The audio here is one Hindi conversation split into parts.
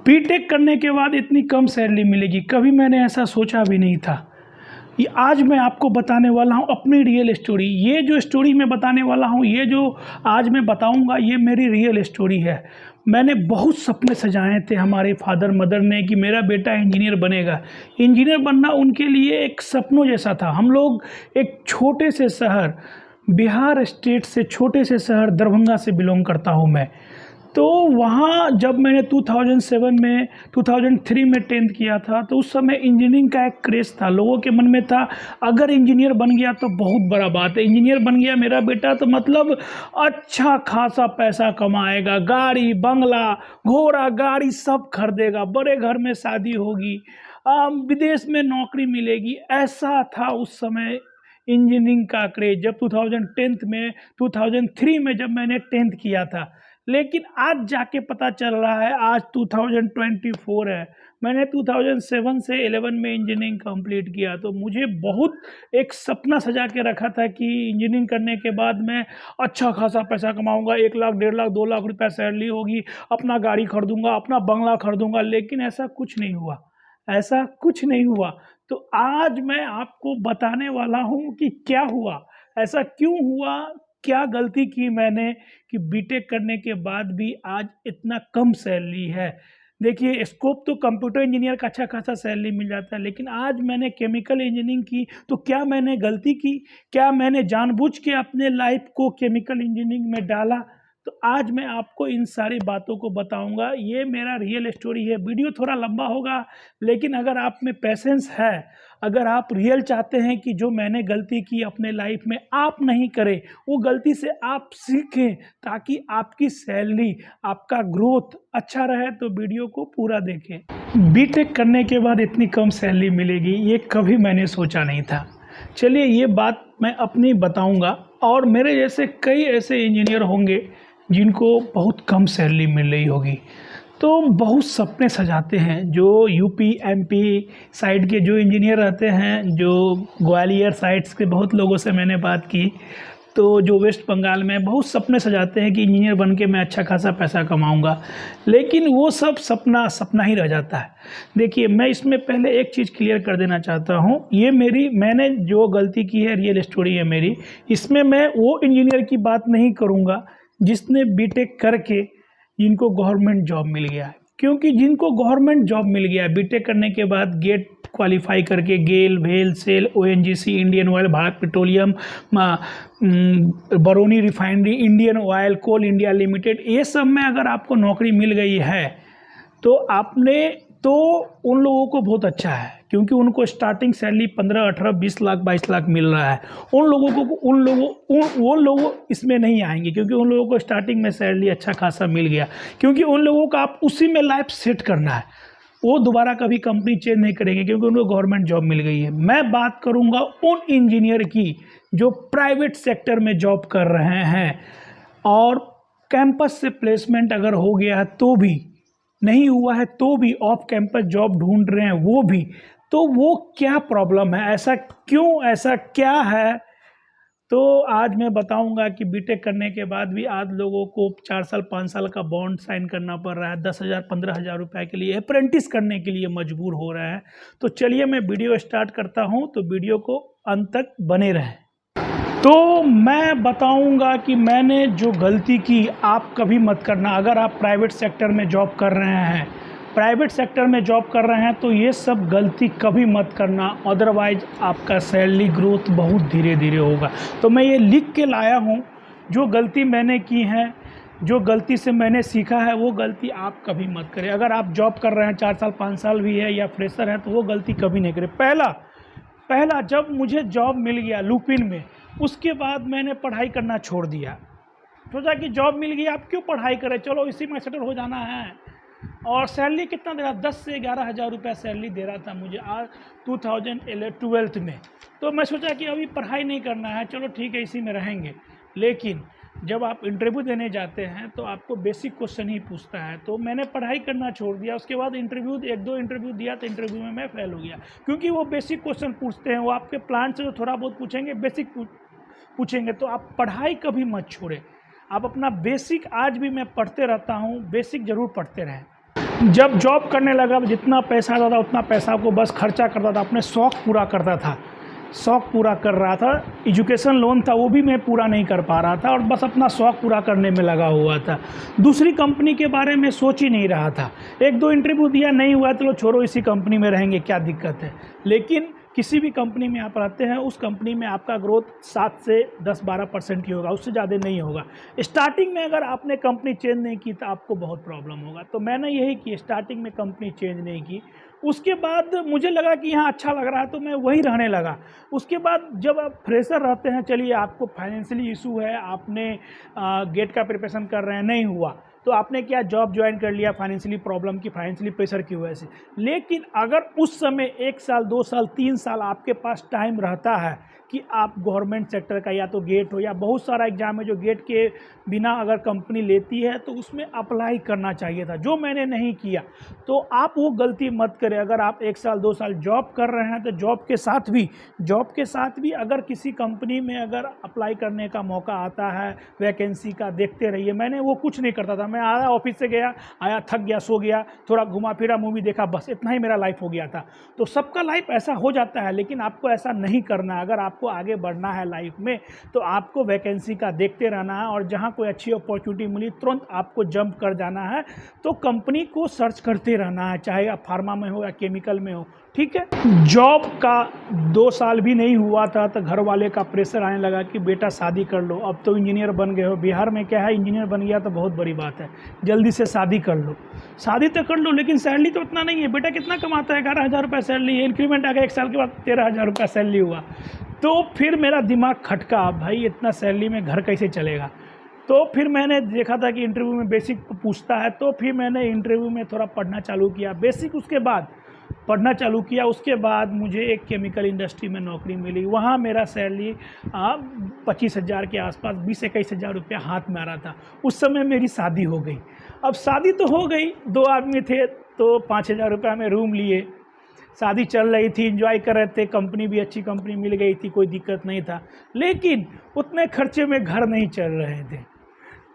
बीटेक करने के बाद इतनी कम सैलरी मिलेगी, कभी मैंने ऐसा सोचा भी नहीं था। ये आज मैं आपको बताने वाला हूँ अपनी रियल स्टोरी। ये जो स्टोरी मैं बताने वाला हूँ, ये जो आज मैं बताऊँगा, ये मेरी रियल स्टोरी है। मैंने बहुत सपने सजाए थे हमारे फादर मदर ने कि मेरा बेटा इंजीनियर बनेगा। इंजीनियर बनना उनके लिए एक सपनों जैसा था। हम लोग एक छोटे से शहर, बिहार स्टेट से छोटे से शहर दरभंगा से बिलोंग करता हूँ मैं। तो वहाँ जब मैंने 2003 में 10th किया था, तो उस समय इंजीनियरिंग का एक क्रेज़ था। लोगों के मन में था अगर इंजीनियर बन गया तो बहुत बड़ा बात है, इंजीनियर बन गया मेरा बेटा तो मतलब अच्छा खासा पैसा कमाएगा, गाड़ी बंगला घोड़ा गाड़ी सब खरीदेगा, बड़े घर में शादी होगी, विदेश में नौकरी मिलेगी। ऐसा था उस समय इंजीनियरिंग का क्रेज जब 2003 में जब मैंने 10th किया था। लेकिन आज जाके पता चल रहा है, आज 2024 है, मैंने 2007 से 11 में इंजीनियरिंग कंप्लीट किया। तो मुझे बहुत एक सपना सजा के रखा था कि इंजीनियरिंग करने के बाद मैं अच्छा खासा पैसा कमाऊंगा, 1 लाख 1.5 लाख 2 लाख रुपया सैलरी होगी, अपना गाड़ी खरीदूंगा, अपना बंगला खरीदूंगा। लेकिन ऐसा कुछ नहीं हुआ, ऐसा कुछ नहीं हुआ। तो आज मैं आपको बताने वाला हूँ कि क्या हुआ, ऐसा क्यों हुआ, क्या गलती की मैंने कि बीटेक करने के बाद भी आज इतना कम सैलरी है। देखिए, स्कोप तो कंप्यूटर इंजीनियर का अच्छा खासा सैलरी मिल जाता है, लेकिन आज मैंने केमिकल इंजीनियरिंग की। तो क्या मैंने गलती की, क्या मैंने जानबूझ के अपने लाइफ को केमिकल इंजीनियरिंग में डाला? तो आज मैं आपको इन सारी बातों को बताऊंगा। ये मेरा रियल स्टोरी है। वीडियो थोड़ा लंबा होगा, लेकिन अगर आप में पेशेंस है, अगर आप रियल चाहते हैं कि जो मैंने गलती की अपने लाइफ में आप नहीं करें, वो गलती से आप सीखें ताकि आपकी सैलरी, आपका ग्रोथ अच्छा रहे, तो वीडियो को पूरा देखें। बीटेक करने के बाद इतनी कम सैलरी मिलेगी, ये कभी मैंने सोचा नहीं था। चलिए, ये बात मैं अपनी बताऊंगा, और मेरे जैसे कई ऐसे इंजीनियर होंगे जिनको बहुत कम सैलरी मिल रही होगी। तो बहुत सपने सजाते हैं। जो यूपी एमपी साइड के जो इंजीनियर रहते हैं, जो ग्वालियर साइड्स के बहुत लोगों से मैंने बात की, तो जो वेस्ट बंगाल में बहुत सपने सजाते हैं कि इंजीनियर बन के मैं अच्छा खासा पैसा कमाऊंगा, लेकिन वो सब सपना सपना ही रह जाता है। देखिए, मैं इसमें पहले एक चीज़ क्लियर कर देना चाहता हूँ। ये मैंने जो गलती की है, रियल स्टोरी है मेरी। इसमें मैं वो इंजीनियर की बात नहीं करूँगा जिसने बीटेक करके जिनको गवर्नमेंट जॉब मिल गया है, क्योंकि जिनको गवर्नमेंट जॉब मिल गया है बीटेक करने के बाद, गेट क्वालिफाई करके, गेल, भेल, SAIL, ONGC, Indian Oil, Bharat Petroleum, Barauni refinery, Indian Oil, Coal India Limited, ये सब में अगर आपको नौकरी मिल गई है तो उन लोगों को बहुत अच्छा है, क्योंकि उनको स्टार्टिंग सैलरी 15, 18, 20 लाख 22 लाख मिल रहा है। वो लोग इसमें नहीं आएंगे, क्योंकि उन लोगों को स्टार्टिंग में सैलरी अच्छा खासा मिल गया, क्योंकि उन लोगों का आप उसी में लाइफ सेट करना है। वो दोबारा कभी कंपनी चेंज नहीं करेंगे, क्योंकि उनको गवर्नमेंट जॉब मिल गई है। मैं बात करूंगा उन इंजीनियर की जो प्राइवेट सेक्टर में जॉब कर रहे हैं, और कैंपस से प्लेसमेंट अगर हो गया है तो भी, नहीं हुआ है तो भी, ऑफ कैंपस जॉब ढूंढ रहे हैं वो भी। तो वो क्या प्रॉब्लम है, ऐसा क्यों, ऐसा क्या है? तो आज मैं बताऊंगा कि बीटेक करने के बाद भी आज लोगों को 4 साल 5 साल का बॉन्ड साइन करना पड़ रहा है, 10,000 15,000 रुपये के लिए अप्रेंटिस करने के लिए मजबूर हो रहे हैं। तो चलिए मैं वीडियो स्टार्ट करता हूं, तो वीडियो को अंत तक बने रहें। तो मैं बताऊंगा कि मैंने जो गलती की, आप कभी मत करना। अगर आप प्राइवेट सेक्टर में जॉब कर रहे हैं, तो ये सब गलती कभी मत करना, अदरवाइज आपका सैलरी ग्रोथ बहुत धीरे धीरे होगा। तो मैं ये लिख के लाया हूँ, जो गलती मैंने की है, जो गलती से मैंने सीखा है, वो गलती आप कभी मत करें। अगर आप जॉब कर रहे हैं, 4 साल 5 साल भी है, या फ्रेशर हैं, तो वो गलती कभी नहीं करें। पहला जब मुझे जॉब मिल गया लुपिन में, उसके बाद मैंने पढ़ाई करना छोड़ दिया। सोचा कि जॉब मिल गई, आप क्यों पढ़ाई करें, चलो इसी में सेटल हो जाना है। और सैलरी कितना दे रहा, 10 से 11 हज़ार रुपया सैलरी दे रहा था मुझे आज 2012 में। तो मैं सोचा कि अभी पढ़ाई नहीं करना है, चलो ठीक है, इसी में रहेंगे। लेकिन जब आप इंटरव्यू देने जाते हैं तो आपको बेसिक क्वेश्चन ही पूछता है। तो मैंने पढ़ाई करना छोड़ दिया। उसके बाद इंटरव्यू, 1-2 इंटरव्यू दिया, तो इंटरव्यू में मैं फेल हो गया, क्योंकि वो बेसिक क्वेश्चन पूछते हैं। वो आपके प्लान से जो थोड़ा बहुत पूछेंगे, बेसिक पूछेंगे। तो आप पढ़ाई कभी मत छोड़ें, आप अपना बेसिक, आज भी मैं पढ़ते रहता हूँ, बेसिक ज़रूर पढ़ते रहें। जब जॉब करने लगा जितना पैसा आता था उतना पैसा को बस खर्चा करता था, अपने शौक़ पूरा करता था, शौक़ पूरा कर रहा था। एजुकेशन लोन था वो भी मैं पूरा नहीं कर पा रहा था और बस अपना शौक़ पूरा करने में लगा हुआ था। दूसरी कंपनी के बारे में सोच ही नहीं रहा था। 1-2 इंटरव्यू दिया, नहीं हुआ तो छोड़ो, इसी कंपनी में रहेंगे, क्या दिक्कत है। लेकिन किसी भी कंपनी में आप रहते हैं, उस कंपनी में आपका ग्रोथ 7 से 10-12% ही होगा, उससे ज़्यादा नहीं होगा। स्टार्टिंग में अगर आपने कंपनी चेंज नहीं की तो आपको बहुत प्रॉब्लम होगा। तो मैंने यही की, स्टार्टिंग में कंपनी चेंज नहीं की। उसके बाद मुझे लगा कि यहाँ अच्छा लग रहा है तो मैं वहीं रहने लगा। उसके बाद जब आप फ्रेशर रहते हैं, चलिए आपको फाइनेंशियली इशू है, आपने गेट का प्रिपरेशन कर रहे हैं, नहीं हुआ तो आपने क्या जॉब ज्वाइन कर लिया फाइनेंशियली प्रॉब्लम की, फाइनेंशियली प्रेशर की वजह से। लेकिन अगर उस समय 1 साल 2 साल 3 साल आपके पास टाइम रहता है कि आप गवर्नमेंट सेक्टर का या तो गेट हो या बहुत सारा एग्जाम है जो गेट के बिना अगर कंपनी लेती है तो उसमें अप्लाई करना चाहिए था, जो मैंने नहीं किया। तो आप वो गलती मत करें। अगर आप 1 साल 2 साल जॉब कर रहे हैं तो जॉब के साथ भी अगर किसी कंपनी में अगर अप्लाई करने का मौका आता है, वैकेंसी का देखते रहिए। मैंने वो कुछ नहीं करता था, मैं आया ऑफिस से गया, आया थक गया, सो गया, थोड़ा घुमा फिरा, मूवी देखा, बस इतना ही मेरा लाइफ हो गया था। तो सबका लाइफ ऐसा हो जाता है, लेकिन आपको ऐसा नहीं करना। अगर आपको आगे बढ़ना है लाइफ में तो आपको वैकेंसी का देखते रहना है और जहां कोई अच्छी अपॉर्चुनिटी मिली तुरंत आपको जंप कर जाना है। तो कंपनी को सर्च करते रहना है, चाहे आप फार्मा में हो या केमिकल में हो, ठीक है। जॉब का 2 साल भी नहीं हुआ था तो घर वाले का प्रेशर आने लगा कि बेटा शादी कर लो, अब तो इंजीनियर बन गए हो। बिहार में क्या है, इंजीनियर बन गया तो बहुत बड़ी बात है, जल्दी से शादी कर लो। शादी तो कर लो लेकिन सैलरी तो उतना नहीं है। बेटा कितना कमाता है, 11,000 रुपये सैलरी है, इंक्रीमेंट आ गया 1 साल के बाद 13,000 रुपये सैलरी हुआ। तो फिर मेरा दिमाग खटका, भाई इतना सैलरी में घर कैसे चलेगा। तो फिर मैंने देखा था कि इंटरव्यू में बेसिक पूछता है, तो फिर मैंने इंटरव्यू में थोड़ा पढ़ना चालू किया बेसिक, उसके बाद पढ़ना चालू किया। उसके बाद मुझे एक केमिकल इंडस्ट्री में नौकरी मिली। वहाँ मेरा सैलरी 25,000 के आसपास, 20-21 हज़ार रुपया हाथ में आ रहा था। उस समय मेरी शादी हो गई। अब शादी तो हो गई, 2 आदमी थे तो 5,000 रुपया में रूम लिए, शादी चल रही थी, एंजॉय कर रहे थे, कंपनी भी अच्छी कंपनी मिल गई थी, कोई दिक्कत नहीं था। लेकिन उतने खर्चे में घर नहीं चल रहे थे।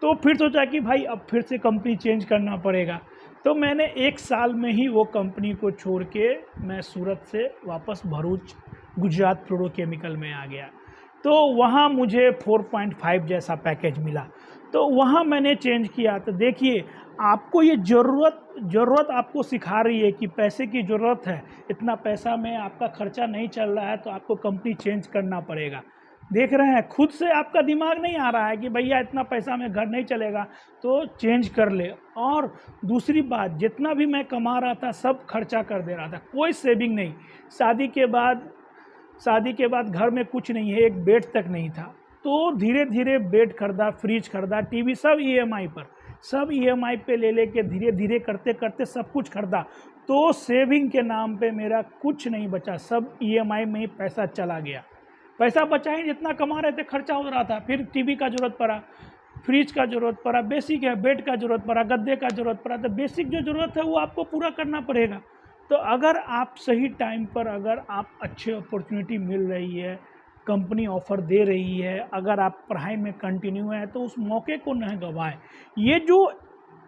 तो फिर सोचा कि भाई अब फिर से कंपनी चेंज करना पड़ेगा। तो मैंने 1 साल में ही वो कंपनी को छोड़ के मैं सूरत से वापस भरूच गुजरात फ्लोरोकेमिकल में आ गया। तो वहाँ मुझे 4.5 जैसा पैकेज मिला, तो वहाँ मैंने चेंज किया। तो देखिए, आपको ये ज़रूरत आपको सिखा रही है कि पैसे की ज़रूरत है, इतना पैसा में आपका खर्चा नहीं चल रहा है तो आपको कंपनी चेंज करना पड़ेगा। देख रहे हैं, खुद से आपका दिमाग नहीं आ रहा है कि भैया इतना पैसा में घर नहीं चलेगा तो चेंज कर ले। और दूसरी बात, जितना भी मैं कमा रहा था सब खर्चा कर दे रहा था, कोई सेविंग नहीं। शादी के बाद घर में कुछ नहीं है, एक बेड तक नहीं था। तो धीरे धीरे बेड खरीदा, फ्रिज खरीदा, टीवी सब ईएमआई पे ले के धीरे धीरे करते करते सब कुछ खरीदा। तो सेविंग के नाम पे मेरा कुछ नहीं बचा, सब ईएमआई में ही पैसा चला गया। पैसा बचा ही, जितना कमा रहे थे खर्चा हो रहा था। फिर टीवी का ज़रूरत पड़ा, फ्रिज का ज़रूरत पड़ा, बेसिक है बेड का ज़रूरत पड़ा, गद्दे का ज़रूरत पड़ा। तो बेसिक जो ज़रूरत है वो आपको पूरा करना पड़ेगा। तो अगर आप सही टाइम पर, अगर आप अच्छी अपॉर्चुनिटी मिल रही है, कंपनी ऑफ़र दे रही है, अगर आप पढ़ाई में कंटिन्यू है तो उस मौके को न गंवाएं। ये जो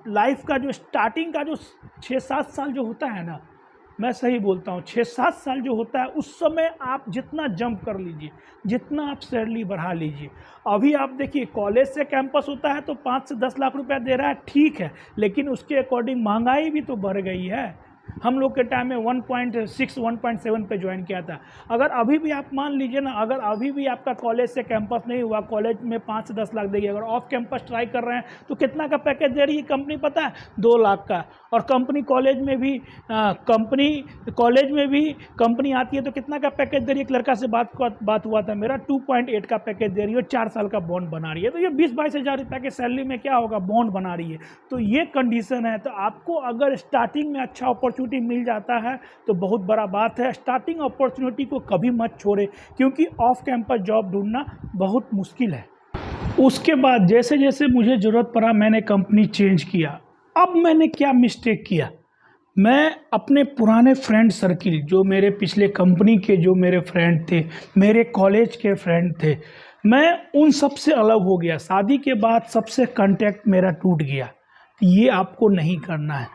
लाइफ का जो स्टार्टिंग का जो 6-7 साल जो होता है ना, मैं सही बोलता हूँ, 6-7 साल जो होता है उस समय आप जितना जंप कर लीजिए, जितना आप सैलरी बढ़ा लीजिए। अभी आप देखिए, कॉलेज से कैंपस होता है तो 5 से 10 लाख रुपया दे रहा है, ठीक है, लेकिन उसके अकॉर्डिंग महंगाई भी तो बढ़ गई है। हम लोग के टाइम में 1.6 1.7 पे ज्वाइन किया था। अगर अभी भी आप मान लीजिए ना, अगर अभी भी आपका कॉलेज से कैंपस नहीं हुआ, कॉलेज में 5 से 10 लाख देगी। अगर ऑफ कैंपस ट्राई कर रहे हैं तो कितना का पैकेज दे रही है कंपनी पता है? 2 लाख का। और कंपनी कॉलेज में भी कंपनी आती है तो कितना का पैकेज दे रही है? एक लड़का से बात हुआ था मेरा, 2.8 का पैकेज दे रही है, 4 साल का बॉन्ड बना रही है। तो ये 20-22 हज़ार रुपये के सैलरी में क्या होगा, बॉन्ड बना रही है। तो ये कंडीशन है। तो आपको अगर स्टार्टिंग में अच्छा अपॉर्चुनिटी मिल जाता है तो बहुत बड़ा बात है। स्टार्टिंग अपॉर्चुनिटी को कभी मत छोड़े, क्योंकि ऑफ कैंपस जॉब ढूंढना बहुत मुश्किल है। उसके बाद जैसे जैसे मुझे ज़रूरत पड़ा मैंने कंपनी चेंज किया। अब मैंने क्या मिस्टेक किया, मैं अपने पुराने फ्रेंड सर्किल, जो मेरे पिछले कंपनी के जो मेरे फ्रेंड थे, मेरे कॉलेज के फ्रेंड थे, मैं उन सब से अलग हो गया। शादी के बाद सबसे कांटेक्ट मेरा टूट गया। ये आपको नहीं करना है।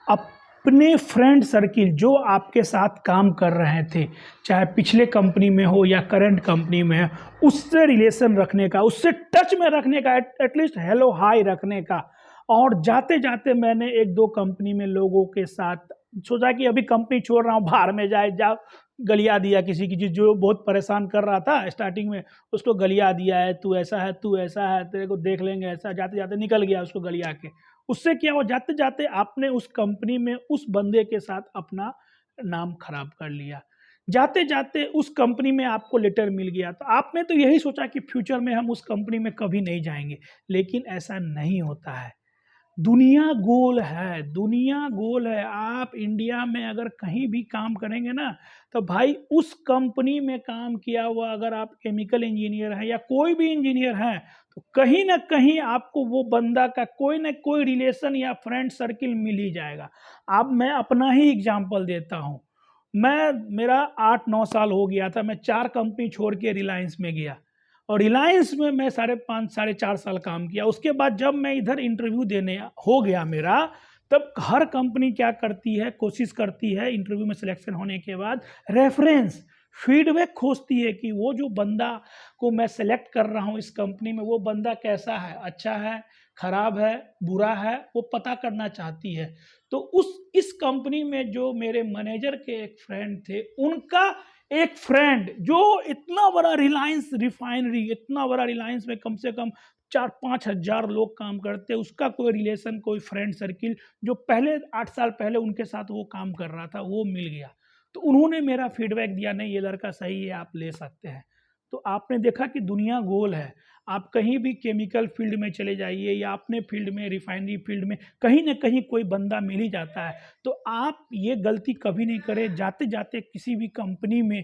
अपने फ्रेंड सर्किल जो आपके साथ काम कर रहे थे, चाहे पिछले कंपनी में हो या करंट कंपनी में है, उससे रिलेशन रखने का, उससे टच में रखने का, एटलीस्ट हेलो हाय रखने का। और जाते जाते मैंने एक दो कंपनी में लोगों के साथ सोचा कि अभी कंपनी छोड़ रहा हूँ, बाहर में जाए जाओ, गलिया दिया किसी की चीज़ जो बहुत परेशान कर रहा था स्टार्टिंग में, उसको गलिया दिया है, तू ऐसा है, तू ऐसा है, तेरे को देख लेंगे ऐसा, जाते जाते निकल गया उसको गलिया के। उससे क्या हुआ, जाते जाते आपने उस कंपनी में उस बंदे के साथ अपना नाम खराब कर लिया। जाते जाते उस कंपनी में आपको लेटर मिल गया, तो आपने तो यही सोचा कि फ्यूचर में हम उस कंपनी में कभी नहीं जाएंगे, लेकिन ऐसा नहीं होता है। दुनिया गोल है, दुनिया गोल है। आप इंडिया में अगर कहीं भी काम करेंगे ना, तो भाई उस कंपनी में काम किया हुआ अगर आप केमिकल इंजीनियर हैं या कोई भी इंजीनियर हैं, तो कहीं ना कहीं आपको वो बंदा का कोई ना कोई रिलेशन या फ्रेंड सर्किल मिल ही जाएगा। अब मैं अपना ही एग्जांपल देता हूँ। मेरा 8-9 साल हो गया था, मैं 4 कंपनी छोड़ के रिलायंस में गया, और रिलायंस में मैं 5.5 साढ़े 4 साल काम किया। उसके बाद जब मैं इधर इंटरव्यू देने हो गया मेरा, तब हर कंपनी क्या करती है, कोशिश करती है इंटरव्यू में सिलेक्शन होने के बाद रेफरेंस, फीडबैक खोजती है कि वो जो बंदा को मैं सेलेक्ट कर रहा हूँ इस कंपनी में, वो बंदा कैसा है, अच्छा है, खराब है, बुरा है, वो पता करना चाहती है। तो इस कंपनी में जो मेरे मैनेजर के एक फ्रेंड थे, उनका एक फ्रेंड जो इतना बड़ा रिलायंस रिफाइनरी, इतना बड़ा रिलायंस में कम से कम 4-5 हजार लोग काम करते, उसका कोई रिलेशन, कोई फ्रेंड सर्किल जो पहले 8 साल पहले उनके साथ वो काम कर रहा था, वो मिल गया। तो उन्होंने मेरा फीडबैक दिया, नहीं ये लड़का सही है, आप ले सकते हैं। तो आपने देखा कि दुनिया गोल है। आप कहीं भी केमिकल फील्ड में चले जाइए या अपने फील्ड में, रिफाइनरी फील्ड में, कहीं ना कहीं कोई बंदा मिल ही जाता है। तो आप ये गलती कभी नहीं करें, जाते जाते किसी भी कंपनी में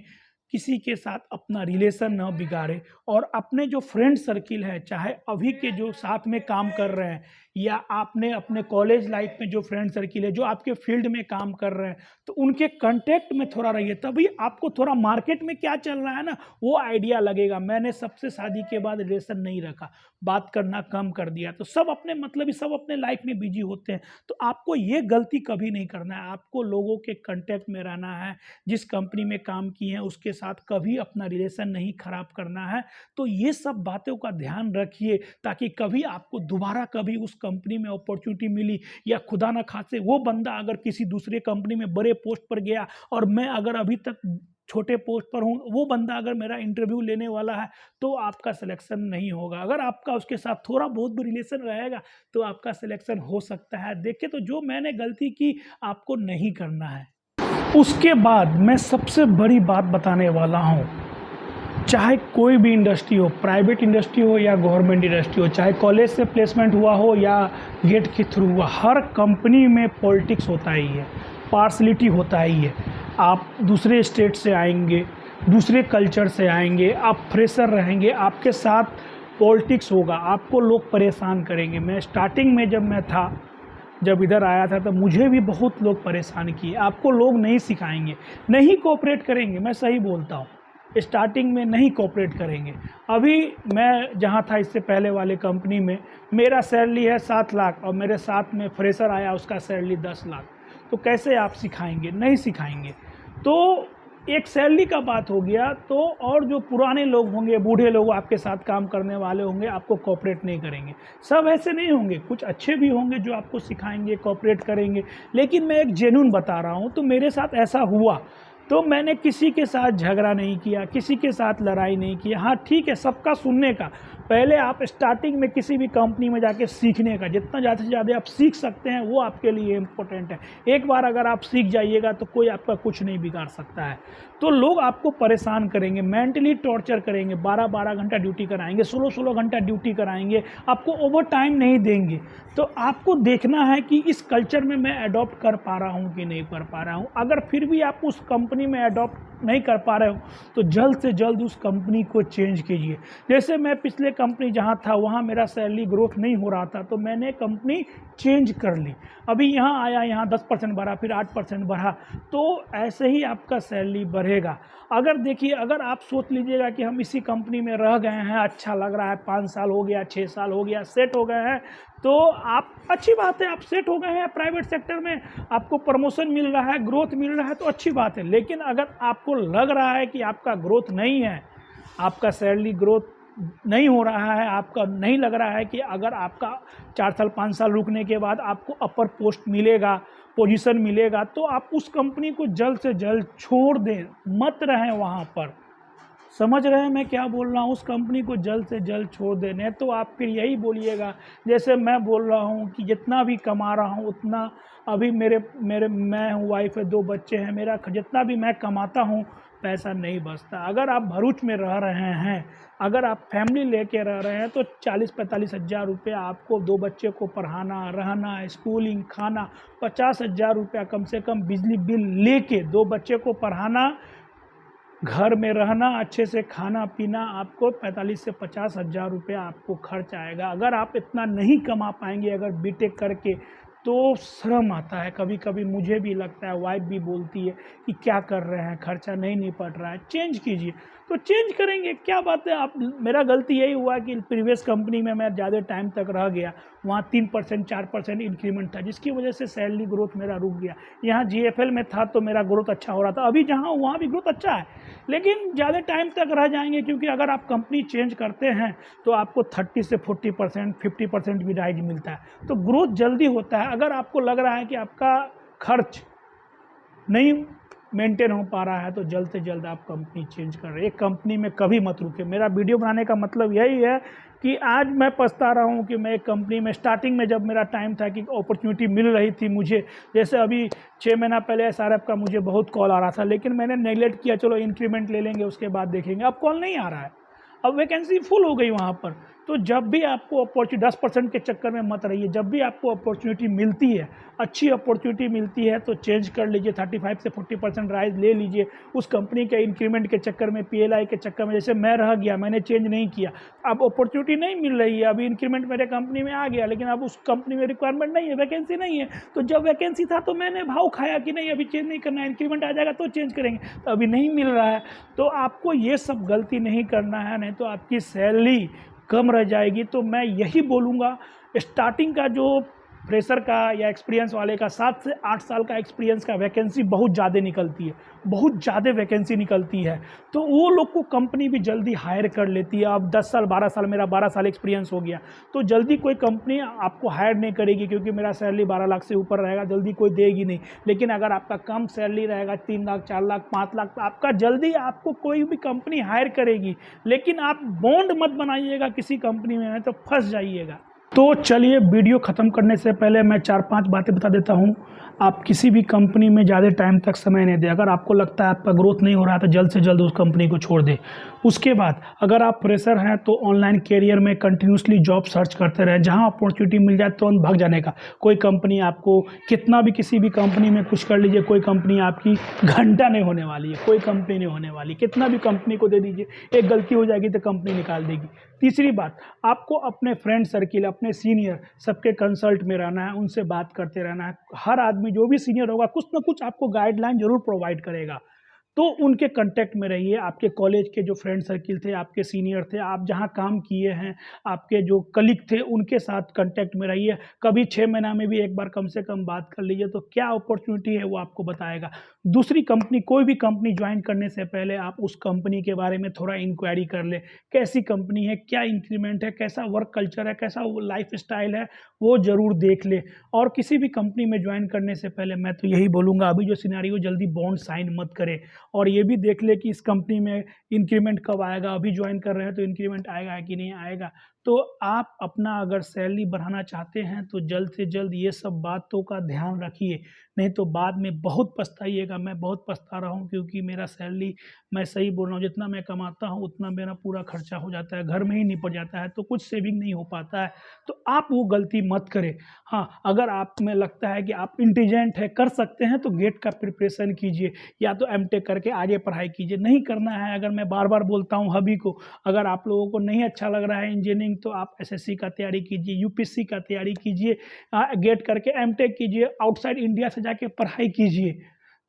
किसी के साथ अपना रिलेशन ना बिगाड़े। और अपने जो फ्रेंड सर्किल है, चाहे अभी के जो साथ में काम कर रहे हैं या आपने अपने कॉलेज लाइफ में जो फ्रेंड सर्किल है, जो आपके फील्ड में काम कर रहे हैं, तो उनके कांटेक्ट में थोड़ा रहिए, तभी आपको थोड़ा मार्केट में क्या चल रहा है ना, वो आइडिया लगेगा। मैंने सबसे शादी के बाद रिलेशन नहीं रखा, बात करना कम कर दिया, तो सब अपने मतलब सब अपने लाइफ में बिजी होते हैं। तो आपको ये गलती कभी नहीं करना है, आपको लोगों के कांटेक्ट में रहना है, जिस कंपनी में काम किए हैं उसके साथ कभी अपना रिलेशन नहीं खराब करना है। तो ये सब बातों का ध्यान रखिए, ताकि कभी आपको दोबारा कभी उस कंपनी में अपॉर्चुनिटी मिली, या खुदा ना खासे वो बंदा अगर किसी दूसरे कंपनी में बड़े पोस्ट पर गया और मैं अगर अभी तक छोटे पोस्ट पर हूँ, वो बंदा अगर मेरा इंटरव्यू लेने वाला है, तो आपका सिलेक्शन नहीं होगा। अगर आपका उसके साथ थोड़ा बहुत भी रिलेशन रहेगा, तो आपका सिलेक्शन हो सकता है। देखिए, तो जो मैंने गलती की, आपको नहीं करना है। उसके बाद मैं सबसे बड़ी बात बताने वाला हूँ, चाहे कोई भी इंडस्ट्री हो, प्राइवेट इंडस्ट्री हो या गवर्नमेंट इंडस्ट्री हो, चाहे कॉलेज से प्लेसमेंट हुआ हो या गेट के थ्रू हुआ, हर कंपनी में पॉलिटिक्स होता ही है, पार्शलिटी होता ही है। आप दूसरे स्टेट से आएंगे, दूसरे कल्चर से आएंगे, आप फ्रेशर रहेंगे, आपके साथ पॉलिटिक्स होगा, आपको लोग परेशान करेंगे। मैं स्टार्टिंग में जब इधर आया था, तब मुझे भी बहुत लोग परेशान किए। आपको लोग नहीं सिखाएंगे, नहीं कोऑपरेट करेंगे, मैं सही बोलता हूँ, स्टार्टिंग में नहीं कोऑपरेट करेंगे। अभी मैं जहाँ था इससे पहले वाले कंपनी में, मेरा सैलरी है 7 लाख और मेरे साथ में फ्रेशर आया, उसका सैलरी 10 लाख। तो कैसे आप सिखाएंगे? नहीं सिखाएंगे। तो एक सैलरी का बात हो गया, तो और जो पुराने लोग होंगे, बूढ़े लोग आपके साथ काम करने वाले होंगे, आपको कोऑपरेट नहीं करेंगे। सब ऐसे नहीं होंगे, कुछ अच्छे भी होंगे जो आपको सिखाएंगे, कोऑपरेट करेंगे। लेकिन मैं एक जेन्युइन बता रहा हूँ, तो मेरे साथ ऐसा हुआ। तो मैंने किसी के साथ झगड़ा नहीं किया, किसी के साथ लड़ाई नहीं किया। हाँ ठीक है, सबका सुनने का। पहले आप स्टार्टिंग में किसी भी कंपनी में जाके सीखने का, जितना ज़्यादा से ज़्यादा आप सीख सकते हैं वो आपके लिए इम्पोर्टेंट है। एक बार अगर आप सीख जाइएगा तो कोई आपका कुछ नहीं बिगाड़ सकता है। तो लोग आपको परेशान करेंगे, मेंटली टॉर्चर करेंगे, 12-12 घंटा ड्यूटी कराएंगे, 16-16 घंटा ड्यूटी कराएंगे, आपको ओवर टाइम नहीं देंगे। तो आपको देखना है कि इस कल्चर में मैं अडॉप्ट कर पा रहा हूँ कि नहीं कर पा रहा हूँ। अगर फिर भी आप उस कंपनी में अडॉप्ट नहीं कर पा रहे हो, तो जल्द से जल्द उस कंपनी को चेंज कीजिए। जैसे मैं पिछले कंपनी जहाँ था, वहाँ मेरा सैलरी ग्रोथ नहीं हो रहा था, तो मैंने कंपनी चेंज कर ली। अभी यहाँ आया, यहाँ 10% बढ़ा, फिर 8% बढ़ा। तो ऐसे ही आपका सैलरी बढ़ेगा। अगर देखिए, अगर आप सोच लीजिएगा कि हम इसी कंपनी में रह गए हैं, अच्छा लग रहा है, 5 साल हो गया, 6 साल हो गया, सेट हो गए हैं, तो आप अच्छी बात है, आप सेट हो गए हैं प्राइवेट सेक्टर में, आपको प्रमोशन मिल रहा है, ग्रोथ मिल रहा है, तो अच्छी बात है। लेकिन अगर आपको लग रहा है कि आपका ग्रोथ नहीं है, आपका सैलरी ग्रोथ नहीं हो रहा है, आपका नहीं लग रहा है कि अगर आपका 4 साल 5 साल रुकने के बाद आपको अपर पोस्ट मिलेगा, पोजीशन मिलेगा, तो आप उस कंपनी को जल्द से जल्द छोड़ दें, मत रहें वहाँ पर। समझ रहे हैं मैं क्या बोल रहा हूँ? उस कंपनी को जल्द से जल्द छोड़ देने। तो आप फिर यही बोलिएगा, जैसे मैं बोल रहा हूँ कि जितना भी कमा रहा हूँ उतना, अभी मेरे मेरे मैं हूँ, वाइफ है, 2 बच्चे हैं, मेरा जितना भी मैं कमाता हूँ पैसा नहीं बचता। अगर आप भरूच में रह रहे हैं, अगर आप फैमिली लेके रह रहे हैं, तो 40-45 हज़ार रुपये आपको 2 बच्चे को पढ़ाना, रहना, स्कूलिंग, खाना, 50 हज़ार रुपया कम से कम बिजली बिल लेके 2 बच्चे को पढ़ाना, घर में रहना, अच्छे से खाना पीना, आपको 45 से 50 हज़ार रुपया आपको खर्च आएगा। अगर आप इतना नहीं कमा पाएंगे अगर बीटेक करके, तो शर्म आता है। कभी कभी मुझे भी लगता है, वाइफ भी बोलती है कि क्या कर रहे हैं, खर्चा नहीं निपट रहा है, चेंज कीजिए। तो चेंज करेंगे, क्या बात है। आप, मेरा गलती यही हुआ कि प्रीवियस कंपनी में मैं ज़्यादा टाइम तक रह गया, वहाँ 3% 4% इंक्रीमेंट था, जिसकी वजह से सैलरी ग्रोथ मेरा रुक गया। यहाँ जीएफएल में था तो मेरा ग्रोथ अच्छा हो रहा था, अभी जहाँ वहाँ भी ग्रोथ अच्छा है, लेकिन ज़्यादा टाइम तक रह जाएंगे, क्योंकि अगर आप कंपनी चेंज करते हैं तो आपको 30 से 40%, 50% भी राइज मिलता है, तो ग्रोथ जल्दी होता है। अगर आपको लग रहा है कि आपका खर्च नहीं मेंटेन हो पा रहा है, तो जल्द से जल्द आप कंपनी चेंज कर रहे हैं। एक कंपनी में कभी मत रुके। मेरा वीडियो बनाने का मतलब यही है कि आज मैं पछता रहा हूँ कि मैं एक कंपनी में, स्टार्टिंग में जब मेरा टाइम था कि अपॉर्चुनिटी मिल रही थी मुझे, जैसे अभी 6 महीना पहले एसआरएफ का मुझे बहुत कॉल आ रहा था, लेकिन मैंने नेगलेक्ट किया, चलो इंक्रीमेंट ले लेंगे उसके बाद देखेंगे। अब कॉल नहीं आ रहा है, अब वैकेंसी फुल हो गई वहाँ पर। तो जब भी आपको अपॉर्चुनिटी, 10% के चक्कर में मत रहिए। जब भी आपको अपॉर्चुनिटी मिलती है, अच्छी अपॉर्चुनिटी मिलती है, तो चेंज कर लीजिए, 35 से 40% राइज ले लीजिए। उस कंपनी के इंक्रीमेंट के चक्कर में, पीएलआई के चक्कर में, जैसे मैं रह गया, मैंने चेंज नहीं किया, अब अपॉर्चुनिटी नहीं मिल रही है, अभी इंक्रीमेंट मेरे कंपनी में आ गया, लेकिन अब उस कंपनी में रिक्वायरमेंट नहीं है, वैकेंसी नहीं है। तो जब वैकेंसी था तो मैंने भाव खाया कि नहीं, अभी चेंज नहीं करना है, इंक्रीमेंट आ जाएगा तो चेंज करेंगे, तो अभी नहीं मिल रहा है। तो आपको ये सब गलती नहीं करना है, नहीं तो आपकी सैलरी कम रह जाएगी। तो मैं यही बोलूँगा, स्टार्टिंग का जो फ्रेशर का या एक्सपीरियंस वाले का 7 से 8 साल का एक्सपीरियंस का वैकेंसी बहुत ज़्यादा निकलती है, बहुत ज़्यादा वैकेंसी निकलती है, तो वो लोग को कंपनी भी जल्दी हायर कर लेती है। अब 10 साल 12 साल, मेरा 12 साल एक्सपीरियंस हो गया, तो जल्दी कोई कंपनी आपको हायर नहीं करेगी, क्योंकि मेरा सैलरी 12 लाख से ऊपर रहेगा, जल्दी कोई देगी नहीं। लेकिन अगर आपका कम सैलरी रहेगा, 3 लाख 4 लाख 5 लाख, तो आपका जल्दी आपको कोई भी कंपनी हायर करेगी। लेकिन आप बॉन्ड मत बनाइएगा किसी कंपनी में, तो फंस जाइएगा। तो चलिए, वीडियो ख़त्म करने से पहले मैं 4-5 बातें बता देता हूँ। आप किसी भी कंपनी में ज़्यादा टाइम तक समय नहीं दें। अगर आपको लगता है आपका ग्रोथ नहीं हो रहा है, तो जल्द से जल्द उस कंपनी को छोड़ दें। उसके बाद अगर आप फ्रेशर हैं, तो ऑनलाइन कैरियर में कंटिन्यूसली जॉब सर्च करते रहें, जहाँ अपॉर्चुनिटी मिल जाए तुरंत भाग जाने का। कोई कंपनी आपको, कितना भी किसी भी कंपनी में कुछ कर लीजिए, कोई कंपनी आपकी घंटा नहीं होने वाली है, कोई कंपनी नहीं होने वाली। कितना भी कंपनी को दे दीजिए, एक गलती हो जाएगी तो कंपनी निकाल देगी। तीसरी बात, आपको अपने फ्रेंड सर्किल, अपने सीनियर, सबके कंसल्ट में रहना है, उनसे बात करते रहना है। हर आदमी जो भी सीनियर होगा, कुछ ना कुछ आपको गाइडलाइन जरूर प्रोवाइड करेगा, तो उनके कांटेक्ट में रहिए। आपके कॉलेज के जो फ्रेंड सर्किल थे, आपके सीनियर थे, आप जहाँ काम किए हैं, आपके जो कलीग थे, उनके साथ कांटेक्ट में रहिए। कभी 6 महीना में भी एक बार कम से कम बात कर लीजिए, तो क्या अपॉर्चुनिटी है वो आपको बताएगा। दूसरी कंपनी, कोई भी कंपनी ज्वाइन करने से पहले आप उस कंपनी के बारे में थोड़ा इंक्वायरी कर ले, कैसी कंपनी है, क्या इंक्रीमेंट है, कैसा वर्क कल्चर है, कैसा वो लाइफ स्टाइल है, वो ज़रूर देख ले। और किसी भी कंपनी में ज्वाइन करने से पहले मैं तो यही बोलूँगा, अभी जो सिनेरियो, जल्दी बॉन्ड साइन मत करें, और ये भी देख ले कि इस कंपनी में इंक्रीमेंट कब आएगा। अभी ज्वाइन कर रहे हैं तो इंक्रीमेंट आएगा कि नहीं आएगा। तो आप अपना अगर सैलरी बढ़ाना चाहते हैं, तो जल्द से जल्द ये सब बातों का ध्यान रखिए, नहीं तो बाद में बहुत पछताइएगा। मैं बहुत पछता रहा हूँ, क्योंकि मेरा सैलरी, मैं सही बोल रहा हूँ, जितना मैं कमाता हूँ उतना मेरा पूरा खर्चा हो जाता है, घर में ही निपट जाता है, तो कुछ सेविंग नहीं हो पाता है। तो आप वो गलती मत करें। हाँ, अगर आप में लगता है कि आप इंटेलिजेंट है, कर सकते हैं, तो गेट का प्रिपरेशन कीजिए, या तो एमटेक करके आगे पढ़ाई कीजिए। नहीं करना है, अगर मैं बार बार बोलता हूँ हबी को, अगर आप लोगों को नहीं अच्छा लग रहा है इंजीनियरिंग, तो आप एसएससी का तैयारी कीजिए, यूपीएससी का तैयारी कीजिए, गेट करके एमटेक कीजिए, आउटसाइड इंडिया से जाके पढ़ाई कीजिए,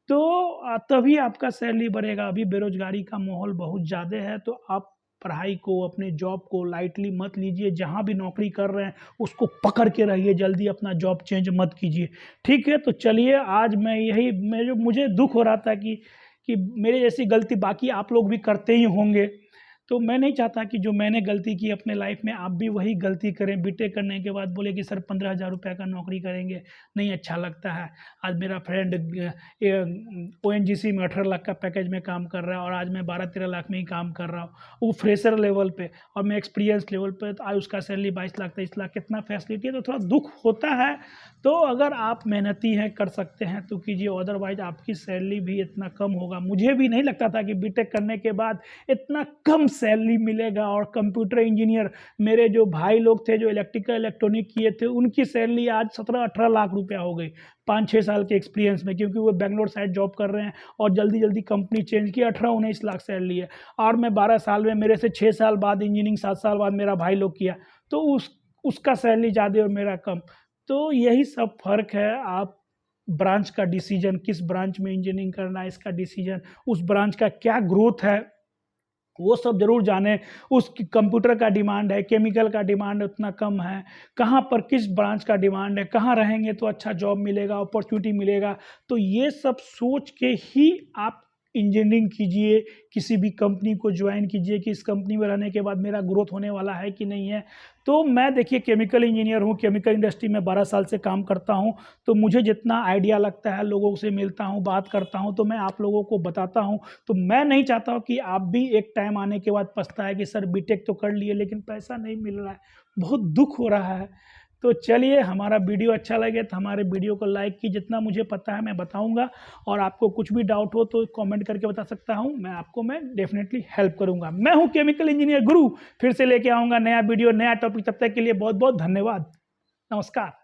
तो तभी आपका सैलरी बढ़ेगा। अभी बेरोजगारी का माहौल बहुत ज़्यादा है, तो आप पढ़ाई को, अपने जॉब को लाइटली मत लीजिए। जहाँ भी नौकरी कर रहे हैं उसको पकड़ के रहिए, जल्दी अपना जॉब चेंज मत कीजिए, ठीक है। तो चलिए, आज मैं यही मुझे दुख हो रहा था कि मेरे जैसी गलती बाकी आप लोग भी करते ही होंगे। तो मैं नहीं चाहता कि जो मैंने गलती की अपने लाइफ में आप भी वही गलती करें। बीटेक करने के बाद बोले कि सर 15,000 रुपये का नौकरी करेंगे, नहीं अच्छा लगता है। आज मेरा फ्रेंड ओएनजीसी में 18 लाख का पैकेज में काम कर रहा है और आज मैं 12-13 लाख में ही काम कर रहा हूँ, वो फ्रेशर लेवल पे, और मैं एक्सपीरियंस लेवल पे। तो आज उसका सैलरी 22 लाख 23 लाख, कितना फैसिलिटी है, तो थोड़ा दुख होता है। तो अगर आप मेहनती हैं, कर सकते हैं तो कीजिए, अदरवाइज आपकी सैलरी भी इतना कम होगा। मुझे भी नहीं लगता था कि बीटेक करने के बाद इतना कम सैलरी मिलेगा। और कंप्यूटर इंजीनियर, मेरे जो भाई लोग थे जो इलेक्ट्रिकल इलेक्ट्रॉनिक किए थे, उनकी सैलरी आज 17-18 लाख रुपया हो गई 5-6 साल के एक्सपीरियंस में, क्योंकि वो बेंगलोर साइड जॉब कर रहे हैं और जल्दी जल्दी कंपनी चेंज की। 18-19 लाख सैलरी है और मैं 12 साल में, मेरे से 6 साल बाद इंजीनियरिंग 7 साल बाद मेरा भाई लोग किया, तो उसका सैलरी ज़्यादा और मेरा कम। तो यही सब फर्क है। आप ब्रांच का डिसीजन, किस ब्रांच में इंजीनियरिंग करना है इसका डिसीजन, उस ब्रांच का क्या ग्रोथ है वो सब जरूर जानें। उस कंप्यूटर का डिमांड है, केमिकल का डिमांड उतना कम है, कहाँ पर किस ब्रांच का डिमांड है, कहाँ रहेंगे तो अच्छा जॉब मिलेगा, अपॉर्चुनिटी मिलेगा। तो ये सब सोच के ही आप इंजीनियरिंग कीजिए, किसी भी कंपनी को ज्वाइन कीजिए कि इस कंपनी में रहने के बाद मेरा ग्रोथ होने वाला है कि नहीं है। तो मैं देखिए केमिकल इंजीनियर हूँ, केमिकल इंडस्ट्री में 12 साल से काम करता हूँ, तो मुझे जितना आइडिया लगता है, लोगों से मिलता हूँ, बात करता हूँ, तो मैं आप लोगों को बताता हूँ। तो मैं नहीं चाहता हूँ कि आप भी एक टाइम आने के बाद पछताए कि सर बीटेक तो कर लिए लेकिन पैसा नहीं मिल रहा है, बहुत दुख हो रहा है। तो चलिए, हमारा वीडियो अच्छा लगे तो हमारे वीडियो को लाइक की, जितना मुझे पता है मैं बताऊंगा, और आपको कुछ भी डाउट हो तो कमेंट करके बता सकता हूं, मैं डेफिनेटली हेल्प करूंगा। मैं हूं केमिकल इंजीनियर गुरु, फिर से लेके आऊंगा नया वीडियो, नया टॉपिक। तब तक के लिए बहुत बहुत धन्यवाद, नमस्कार।